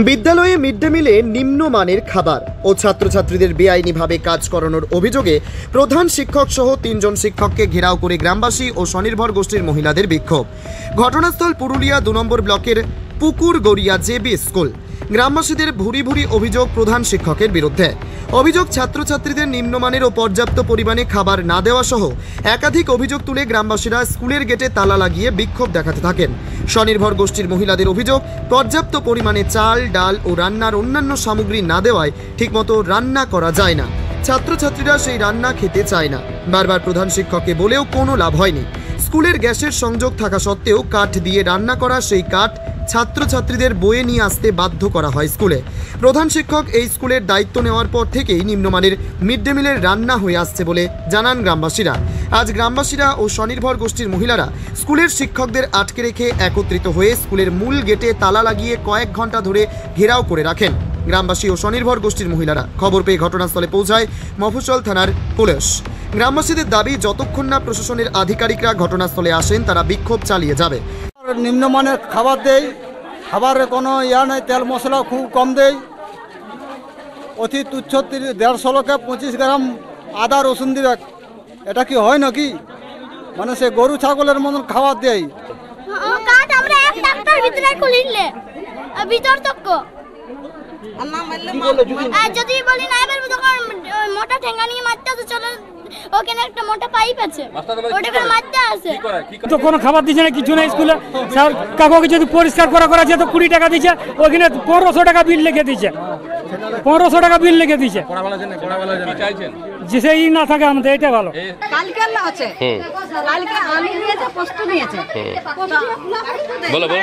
বিদ্যালয়ে mid day মিলে নিম্নমানের খাবার ও ছাত্রছাত্রীদের বেআইনিভাবে কাজ করানোর অভিযোগে প্রধান শিক্ষক সহ ৩ জন শিক্ষককে ঘেরাও করে গ্রামবাসী ও স্বনির্ভর গোষ্ঠীর মহিলাদের বিক্ষোভ। ঘটনাস্থল পুরুলিয়া ২ নম্বর ব্লকের পুকুরগড়িয়া জেবি স্কুল। গ্রামবাসীদের ভুরি ভুরি অভিযোগ প্রধান শিক্ষকের বিরুদ্ধে। অভিযোগ, ছাত্রছাত্রীদের নিম্নমানের ও পর্যাপ্ত পরিমাণে খাবার না দেওয়া সহ একাধিক অভিযোগ তুলে গ্রামবাসীরা স্কুলের গেটে তালা লাগিয়ে বিক্ষোভ দেখাতে থাকেন। স্বনির্ভর গোষ্ঠীর মহিলাদের অভিযোগ, পর্যাপ্ত পরিমাণে চাল, ডাল ও রান্নার অন্যান্য সামগ্রী না দেওয়ায় ঠিকমতো রান্না করা যায় না। ছাত্রছাত্রীরা সেই রান্না খেতে চায় না। বারবার প্রধান শিক্ষককে বলেও কোনো লাভ হয়নি। স্কুলের গ্যাসের সংযোগ থাকা সত্ত্বেও কাঠ দিয়ে রান্না করা সেই কাঠ ছাত্রছাত্রীদের বয়ে নিয়ে আসতে বাধ্য করা হয় স্কুলে। প্রধান শিক্ষক এই স্কুলের দায়িত্ব নেওয়ার পর থেকেই নিম্নমানের মিড ডে মিলের রান্না হয়ে আসছে বলে জানান গ্রামবাসীরা। আজ গ্রামবাসীরা ও স্বনির্ভর গোষ্ঠীর মহিলারা স্কুলের শিক্ষকদের আটকে রেখে একত্রিত হয়ে স্কুলের মূল গেটে তালা লাগিয়ে কয়েক ঘন্টা ধরে ঘেরাও করে রাখেন। গ্রামবাসী ও স্বনির্ভর গোষ্ঠীর মহিলারা খবর পেয়ে ঘটনাস্থলে পৌঁছায় মফস্বল থানার পুলিশ। গ্রামবাসীদের দাবি, যতক্ষণ না প্রশাসনের আধিকারিকরা ঘটনাস্থলে আসেন তারা বিক্ষোভ চালিয়ে যাবে। নিম্নমানের খাবার দেয়, খাবারে কোনো নেই, তেল মশলা খুব কম দেয়, অতি তুচ্ছ 150 লোকে 25 গ্রাম আদা রসুন দিবে। এটা কি হয় নাকি? মানে সে গরু ছাগলের মতন খাবার দেয়। যদি বলি না এবার তখন মোটা ঠেঙ্গা নিয়ে মারতে আছে, চলো ওখানে একটা মোটা পাইপ আছে, ওটা করে মারতে আছে। তো কোনো খাবার দিচ্ছে না, কিছু না। স্কুলে স্যার কাকুকে যদি পরিষ্কার করা আছে তো 20 টাকা দিচ্ছে, ওখানে 1500 টাকা বিল লিখে দিচ্ছে, 1500 টাকা বিল লিখে দিচ্ছে। যে সেই না থাকে আমাদের এটা ভালো। কালকে আছে, কালকে আলু দিয়েছে, পোস্ত দিয়েছে। বলো বলো।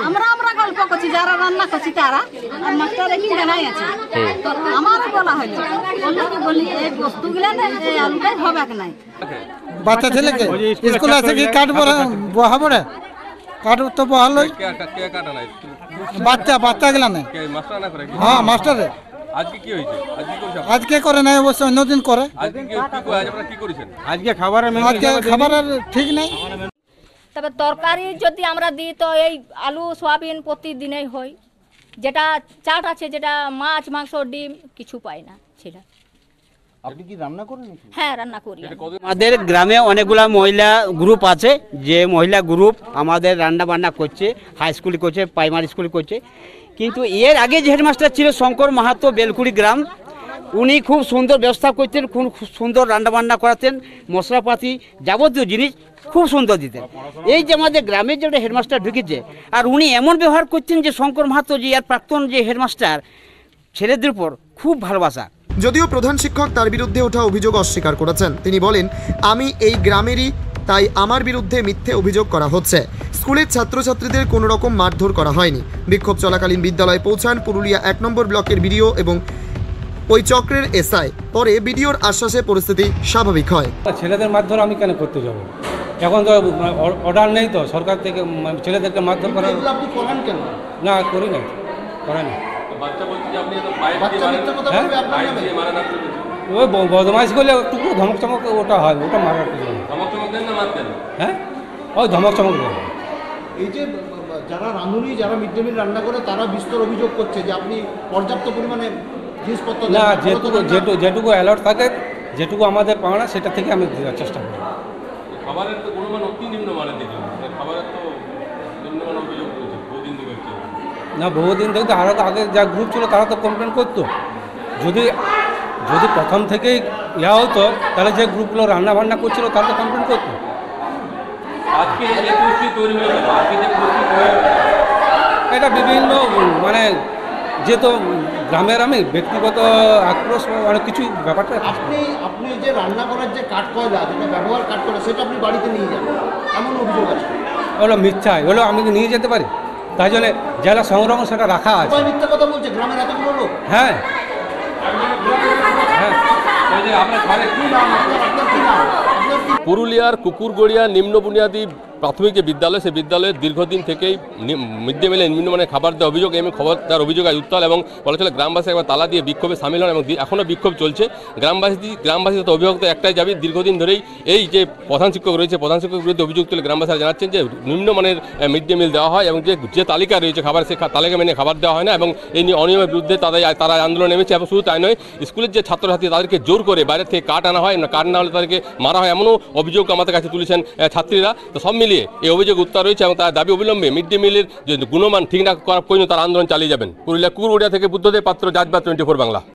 আমরা গল্প করছি, যারা রান্না করছি তারা, আর মাস্টার একদিন জানাই আছে। আমারও বলা হলো, বলি এই বস্তুগুলা না, এই আলুটাই হবে নাই। বাচ্চা ছেলেকে স্কুলে আছে কি কাঠ বহাবো রে? কাঠ তো বহালো বাচ্চা গেলা না। হ্যাঁ মাস্টারে আজকে করে নাই, অবশ্য অন্যদিন করে। আজকে খাবারের ঠিক নেই। তবে তরকারি যদি আমরা দিই তো এই আলু সোয়াবিন প্রতিদিনই হয়। যেটা চাট আছে, যেটা মাছ মাংস ডিম কিছু পাই না ছেলে। আপনি কি রান্না করেন? হ্যাঁ রান্না করি। আমাদের গ্রামে অনেকগুলা মহিলা গ্রুপ আছে, যে মহিলা গ্রুপ আমাদের রান্না বান্না করছে, হাই স্কুল করছে, প্রাইমারি স্কুল করছে। কিন্তু এর আগে যে হেডমাস্টার ছিল শঙ্কর মাহাতো, বেলকুড়ি গ্রাম, উনি খুব সুন্দর ব্যবস্থা করতেন, খুব সুন্দর রান্নাবান্না করাতেন, মশলাপাতি যাবতীয় জিনিস খুব সুন্দর দিতেন। এই যে আমাদের গ্রামের যে হেডমাস্টার ঢুকেছে, আর উনি এমন ব্যবহার করছেন যে শঙ্কর মাহাতো যে আর প্রাক্তন যে হেডমাস্টার, ছেলেদের উপর খুব ভালোবাসা। যদিও প্রধান শিক্ষক তার বিরুদ্ধে ওঠা অভিযোগ অস্বীকার করেছেন। তিনি বলেন, আমি এই গ্রামেরই, তাই আমার বিরুদ্ধে মিথ্যে অভিযোগ করা হচ্ছে। স্কুলের ছাত্রছাত্রীদের কোনো রকম মারধর করা হয়নি। বিক্ষোভ চলাকালীন বিদ্যালয়ে পৌঁছান পুরুলিয়া 1 নম্বর ব্লকের বিডিও এবং ওই চক্রের এসআই। পরে বিডিওর আশ্বাসে পরিস্থিতি স্বাভাবিক হয়। ছেলেদের মারধর আমি কেন করতে যাব? এখন তো অর্ডার নেই তো সরকার থেকে ছেলেদেরকে মারধর করা। আপনি করেন কেন? না করি না, করে না। ওই বদমাইশ করলে একটু ধমক চমক ওটা হয়, ওটা মারার কিছু না। হ্যাঁ ওই ধমক চমক দেয়। এই যে যারা রাঁধুনি, যারা মিড ডে মিল রান্না করে, তারা বিস্তর অভিযোগ করছে যে আপনি পর্যাপ্ত পরিমাণে জিনিসপত্র না, যেটুকু অ্যালার্ট থাকে, যেটুকু আমাদের পাওয়া না সেটা থেকে আমি দেওয়ার চেষ্টা করি। খাবারের তো গুণমান অতি নিম্নমানের দিকে, খাবারের তো নিম্নমান অভিযোগ করেছে বহুদিন থেকে। না বহুদিন থেকে আরও আগে যা গ্রুপ ছিল তারা তো কমপ্লেন করতো। যদি প্রথম থেকেই ইয়া হতো তাহলে যে গ্রুপগুলো রান্না বান্না করছিল তারা তো কমপ্লেন করতো। আজকে যে পরিস্থিতি তৈরি হয়েছে, আজকে যে পরিস্থিতি এটা বিভিন্ন মানে যেহেতু গ্রামের আমি ব্যক্তিগত আক্রোশ অনেক কিছু ব্যাপারটা। আপনি যে রান্না করার যে কাঠ কয়লা, যেটা ব্যবহার কাঠ কয়লা, সেটা আপনি বাড়িতে নিয়ে যান, এমন অভিযোগ আছে। ওগুলো মিথ্যা, ওগুলো আমি নিয়ে যেতে পারি, তাই জন্য যারা সংরক্ষণ সেটা রাখা আছে। মিথ্যা কথা বলছে গ্রামের এতগুলো লোক। হ্যাঁ পুরুলিয়ার কুকুরগড়িয়া নিম্ন বুনিয়াদী প্রাথমিক যে বিদ্যালয় সেই বিদ্যালয়ের দীর্ঘদিন থেকেই মিড ডে মিলে নিম্নমানের খাবার দেওয়ার অভিযোগ এবং খবর তার অভিযোগ আজ উত্তাল এবং বলা চলে গ্রামবাসী একবার তালা দিয়ে বিক্ষোভে সামিল হন এবং এখনও বিক্ষোভ চলছে। গ্রামবাসী তো অভিযোগ তো একটাই দাবি, দীর্ঘদিন ধরেই এই যে প্রধান শিক্ষক রয়েছে প্রধান শিক্ষকের বিরুদ্ধে অভিযোগ তুলে গ্রামবাসীরা জানাচ্ছেন যে নিম্নমানের মিড ডে মিল দেওয়া হয় এবং যে তালিকা রয়েছে খাবার সেই তালিকা মেনে খাবার দেওয়া হয় না এবং এই অনিয়মের বিরুদ্ধে তারা আন্দোলন নেমেছে। এবং শুধু তাই নয়, স্কুলের যে ছাত্রছাত্রী তাদেরকে জোর করে বাইরে থেকে কাঠ আনা হয়, কাঠ না হলে তাদেরকে মারা হয়, এমনও অভিযোগ আমাদের কাছে তুলেছেন ছাত্রীরা। তো সব মিলিয়ে এই অভিযোগ উত্তর রয়েছে এবং তার দাবি অবিলম্বে মিড ডে মিলের যে গুণমান ঠিক না করার পর্যন্ত তারা আন্দোলন চালিয়ে যাবেন। পুরুলিয়া কুকুরউড়িয়া থেকে বুদ্ধদেব পাত্র, জাজবাত 24 বাংলা।